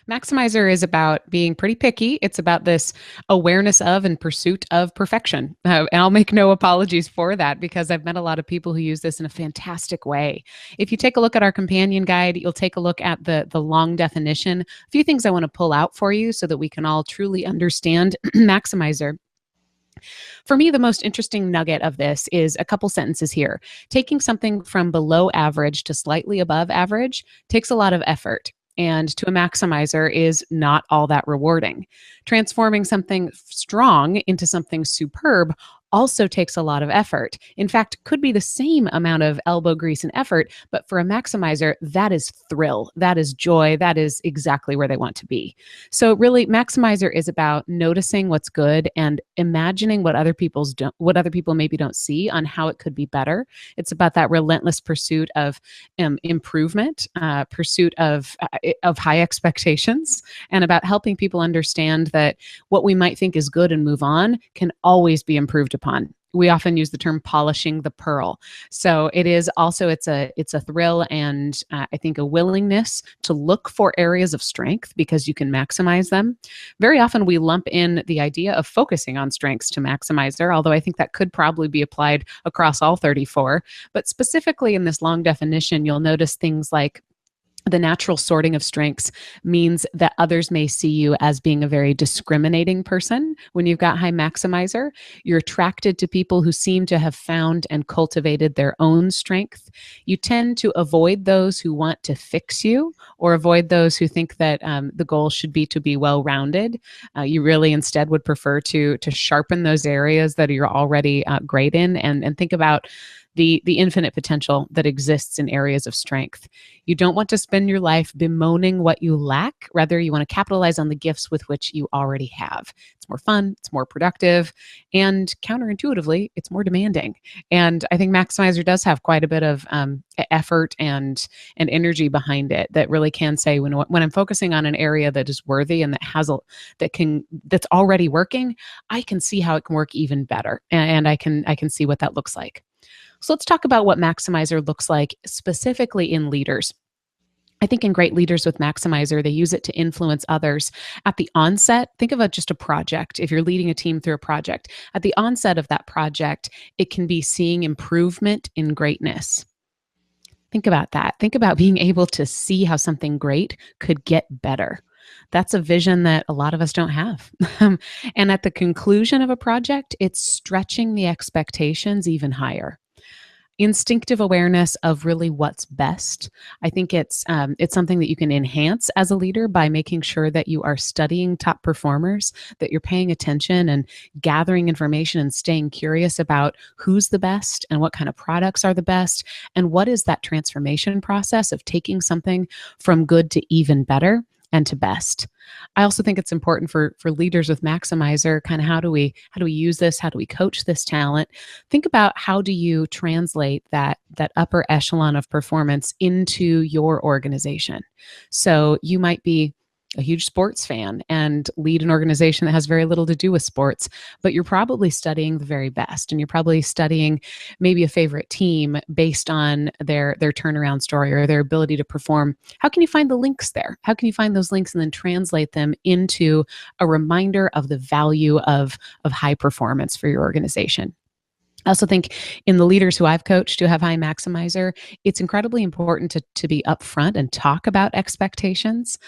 Maximizer is about being pretty picky. It's about this awareness of and pursuit of perfection. And I'll make no apologies for that because I've met a lot of people who use this in a fantastic way. If you take a look at our companion guide, you'll take a look at the long definition. A few things I want to pull out for you so that we can all truly understand Maximizer. For me, the most interesting nugget of this is a couple sentences here. Taking something from below average to slightly above average takes a lot of effort, and to a maximizer is not all that rewarding. Transforming something strong into something superb also takes a lot of effort. In fact, could be the same amount of elbow grease and effort, but for a maximizer, that is thrill, that is joy, that is exactly where they want to be. So really, maximizer is about noticing what's good and imagining what other people maybe don't see on how it could be better. It's about that relentless pursuit of improvement, pursuit of high expectations, and about helping people understand that what we might think is good and move on can always be improved upon. We often use the term polishing the pearl. So it is also, it's a thrill and I think a willingness to look for areas of strength because you can maximize them. Very often we lump in the idea of focusing on strengths to maximizer, although I think that could probably be applied across all 34. But specifically in this long definition, you'll notice things like the natural sorting of strengths means that others may see you as being a very discriminating person. When you've got high maximizer, you're attracted to people who seem to have found and cultivated their own strength. You tend to avoid those who want to fix you or avoid those who think that the goal should be to be well-rounded. You really instead would prefer to sharpen those areas that you're already great in and think about the infinite potential that exists in areas of strength. You don't want to spend your life bemoaning what you lack. Rather, you want to capitalize on the gifts with which you already have. It's more fun, it's more productive, and counterintuitively, it's more demanding. And I think Maximizer does have quite a bit of effort and energy behind it that really can say, when I'm focusing on an area that is worthy and that's already working, I can see how it can work even better, and I can see what that looks like. So let's talk about what Maximizer looks like specifically in leaders. I think in great leaders with Maximizer, they use it to influence others. At the onset, think of just a project. If you're leading a team through a project, at the onset of that project, it can be seeing improvement in greatness. Think about that. Think about being able to see how something great could get better. That's a vision that a lot of us don't have. And at the conclusion of a project, it's stretching the expectations even higher. Instinctive awareness of really what's best. I think it's something that you can enhance as a leader by making sure that you are studying top performers, that you're paying attention and gathering information and staying curious about who's the best and what kind of products are the best and what is that transformation process of taking something from good to even better and to best. I also think it's important for leaders with Maximizer, kind of how do we use this? How do we coach this talent? Think about how do you translate that upper echelon of performance into your organization. So you might be a huge sports fan and lead an organization that has very little to do with sports, but you're probably studying the very best, and you're probably studying maybe a favorite team based on their turnaround story or their ability to perform. How can you find the links there? How can you find those links and then translate them into a reminder of the value of high performance for your organization? I also think in the leaders who I've coached who have high maximizer, it's incredibly important to be upfront and talk about expectations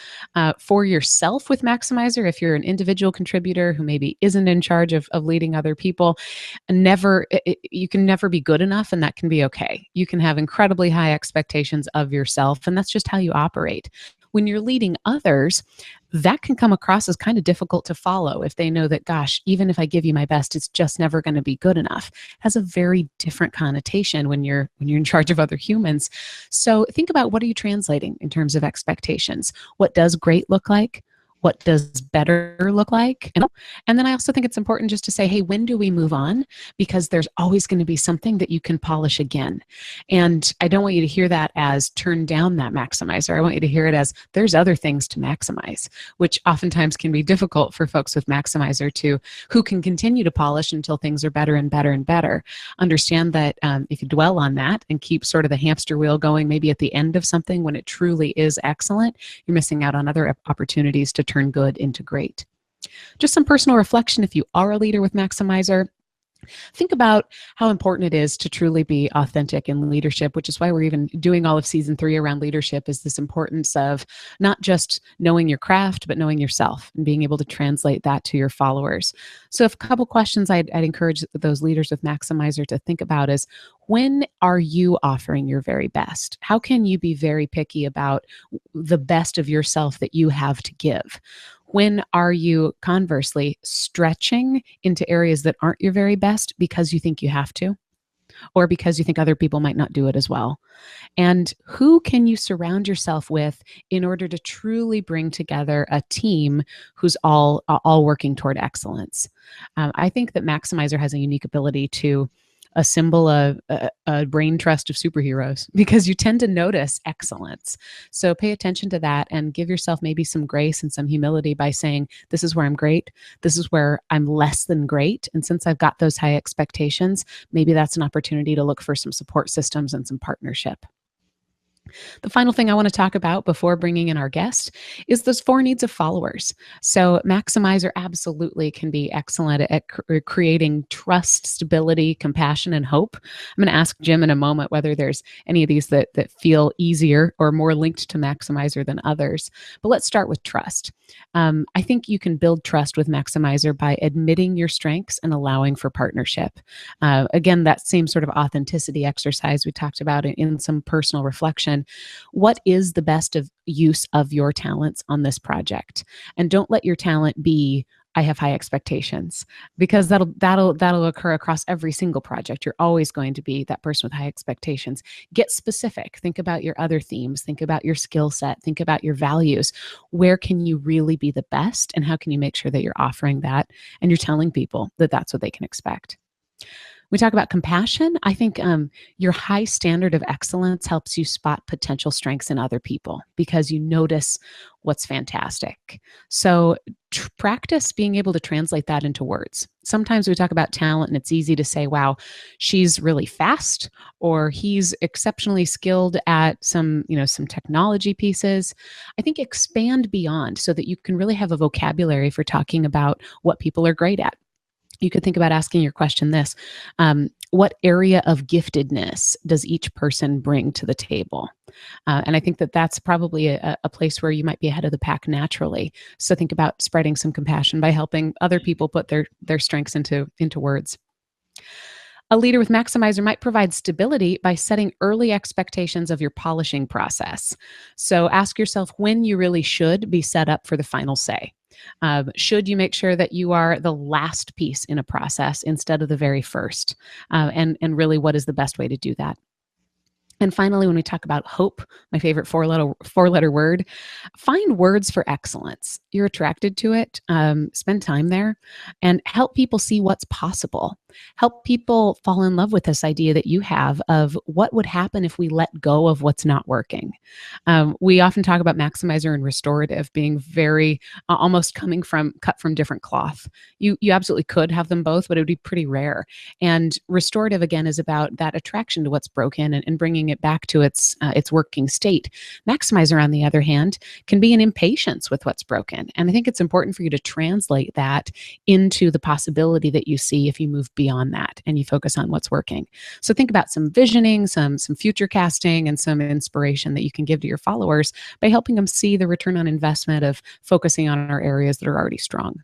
for yourself with maximizer. If you're an individual contributor who maybe isn't in charge of leading other people, you can never be good enough, and that can be okay. You can have incredibly high expectations of yourself, and that's just how you operate. When you're leading others, that can come across as kind of difficult to follow if they know that, gosh, even if I give you my best, it's just never going to be good enough. It has a very different connotation when you're in charge of other humans. So think about, what are you translating in terms of expectations? What does great look like? What does better look like? And then I also think it's important just to say, hey, when do we move on? Because there's always going to be something that you can polish again. And I don't want you to hear that as turn down that maximizer. I want you to hear it as there's other things to maximize, which oftentimes can be difficult for folks with maximizer to who can continue to polish until things are better and better and better. Understand that if you dwell on that and keep sort of the hamster wheel going, maybe at the end of something when it truly is excellent, you're missing out on other opportunities to turn good into great. Just some personal reflection if you are a leader with maximizer. Think about how important it is to truly be authentic in leadership, which is why we're even doing all of season 3 around leadership, is this importance of not just knowing your craft, but knowing yourself and being able to translate that to your followers. So if a couple questions I'd encourage those leaders with maximizer to think about is, when are you offering your very best? How can you be very picky about the best of yourself that you have to give? When are you, conversely, stretching into areas that aren't your very best because you think you have to, or because you think other people might not do it as well? And who can you surround yourself with in order to truly bring together a team who's all working toward excellence? I think that Maximizer has a unique ability to assemble a brain trust of superheroes because you tend to notice excellence. So pay attention to that and give yourself maybe some grace and some humility by saying, this is where I'm great. This is where I'm less than great. And since I've got those high expectations, maybe that's an opportunity to look for some support systems and some partnership. The final thing I want to talk about before bringing in our guest is those 4 needs of followers. So Maximizer absolutely can be excellent at creating trust, stability, compassion, and hope. I'm going to ask Jim in a moment whether there's any of these that feel easier or more linked to Maximizer than others. But let's start with trust. I think you can build trust with Maximizer by admitting your strengths and allowing for partnership. Again, that same sort of authenticity exercise we talked about in some personal reflection. What is the best of use of your talents on this project? And don't let your talent be, I have high expectations, because that'll occur across every single project. You're always going to be that person with high expectations. Get specific. Think about your other themes. Think about your skill set. Think about your values. Where can you really be the best? And how can you make sure that you're offering that and you're telling people that that's what they can expect? We talk about compassion. I think your high standard of excellence helps you spot potential strengths in other people because you notice what's fantastic. So practice being able to translate that into words. Sometimes we talk about talent and it's easy to say, wow, she's really fast, or he's exceptionally skilled at some technology pieces. I think expand beyond so that you can really have a vocabulary for talking about what people are great at. You could think about asking your question this: what area of giftedness does each person bring to the table? And I think that that's probably a place where you might be ahead of the pack naturally. So think about spreading some compassion by helping other people put their strengths into words. A leader with Maximizer might provide stability by setting early expectations of your polishing process. So ask yourself when you really should be set up for the final say. Should you make sure that you are the last piece in a process instead of the very first? And really, what is the best way to do that? And finally, when we talk about hope, my favorite four-letter word, find words for excellence. You're attracted to it. Spend time there and help people see what's possible. Help people fall in love with this idea that you have of what would happen if we let go of what's not working. We often talk about maximizer and restorative being very almost cut from different cloth. You absolutely could have them both, but it would be pretty rare. And restorative, again, is about that attraction to what's broken and bringing it back to its working state. Maximizer, on the other hand, can be an impatience with what's broken. And I think it's important for you to translate that into the possibility that you see if you move beyond that and you focus on what's working. So think about some visioning, some future casting, and some inspiration that you can give to your followers by helping them see the return on investment of focusing on our areas that are already strong.